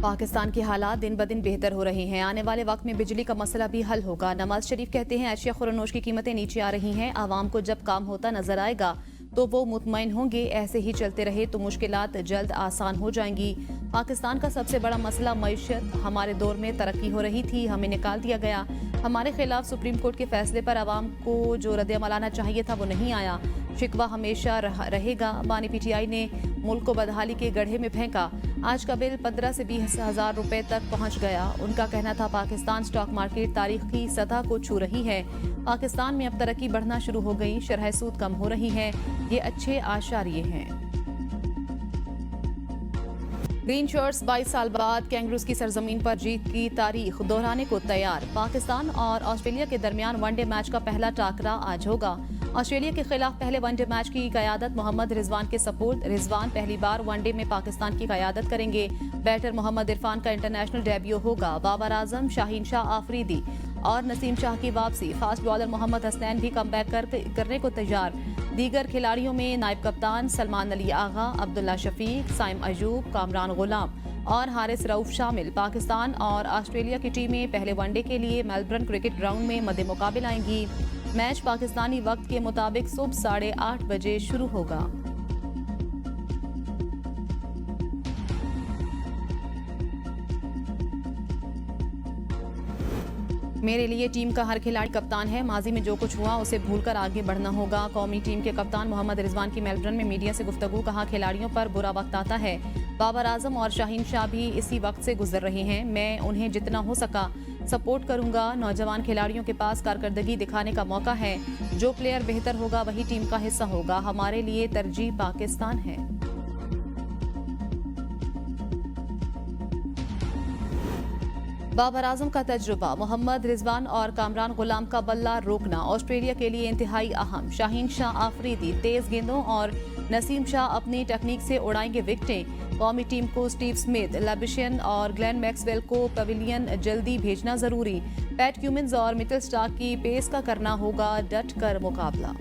पाकिस्तान के हालात दिन ब दिन बेहतर हो रहे हैं। आने वाले वक्त में बिजली का मसला भी हल होगा। नवाज शरीफ कहते हैं एशिया खुरनोश की कीमतें नीचे आ रही हैं। आवाम को जब काम होता नजर आएगा तो वो मुतमईन होंगे। ऐसे ही चलते रहे तो मुश्किलात जल्द आसान हो जाएंगी। पाकिस्तान का सबसे बड़ा मसला मईशत। हमारे दौर में तरक्की हो रही थी, हमें निकाल दिया गया। हमारे खिलाफ सुप्रीम कोर्ट के फैसले पर आवाम को जो रद्द-ए-अमल आना चाहिए था वो नहीं आया। शिकवा हमेशा रहेगा। बानी पीटीआई ने मुल्क को बदहाली के गड्ढे में फेंका। आज का बिल 15 से 20 हज़ार रुपए तक पहुंच गया। उनका कहना था पाकिस्तान स्टॉक मार्केट तारीखी सतह को छू रही है। पाकिस्तान में अब तरक्की बढ़ना शुरू हो गई, शरह सूद कम हो रही है। ये अच्छे आशारिये हैं। ग्रीन शर्ट्स 22 साल बाद कैंगरूज की सरजमीन पर जीत की तारीख दोहराने को तैयार। पाकिस्तान और ऑस्ट्रेलिया के दरमियान वनडे मैच का पहला टाकरा आज होगा। ऑस्ट्रेलिया के खिलाफ पहले वनडे मैच की कयादत मोहम्मद रिजवान के सपोर्ट। रिजवान पहली बार वनडे में पाकिस्तान की कयादत करेंगे। बैटर मोहम्मद इरफान का इंटरनेशनल डेब्यू होगा। बाबर आजम, शाहीन शाह आफरीदी और नसीम शाह की वापसी। फास्ट बॉलर मोहम्मद हसनैन भी कमबैक करने को तैयार। दीगर खिलाड़ियों में नायब कप्तान सलमान अली आगा, अब्दुल्ला शफीक, साइम अयूब, कामरान गुलाम और हारिस रऊफ शामिल। पाकिस्तान और ऑस्ट्रेलिया की टीमें पहले वनडे के लिए मेलबर्न क्रिकेट ग्राउंड में मद्दे मुकाबिल आएंगी। मैच पाकिस्तानी वक्त के मुताबिक सुबह 8:30 बजे शुरू होगा। मेरे लिए टीम का हर खिलाड़ी कप्तान है। माजी में जो कुछ हुआ उसे भूलकर आगे बढ़ना होगा। कौमी टीम के कप्तान मोहम्मद रिजवान की मेलबर्न में मीडिया से गुफ्तगू। कहा खिलाड़ियों पर बुरा वक्त आता है। बाबर आजम और शाहीन शाह भी इसी वक्त से गुजर रहे हैं। मैं उन्हें जितना हो सका सपोर्ट करूंगा। नौजवान खिलाड़ियों के पास कारकर्दगी दिखाने का मौका है। जो प्लेयर बेहतर होगा वही टीम का हिस्सा होगा। हमारे लिए तरजीह पाकिस्तान है। बाबर आजम का तजुर्बा। मोहम्मद रिजवान और कामरान गुलाम का बल्ला रोकना ऑस्ट्रेलिया के लिए इंतहाई अहम। शाहीन शाह आफरीदी तेज गेंदों और नसीम शाह अपनी टेक्निक से उड़ाएंगे विकेटें। कौमी टीम को स्टीव स्मिथ, लबिशन और ग्लेन मैक्सवेल को पवेलियन जल्दी भेजना जरूरी। पैट क्यूमिंस और मिचेल स्टार्क की पेस का करना होगा डट कर मुकाबला।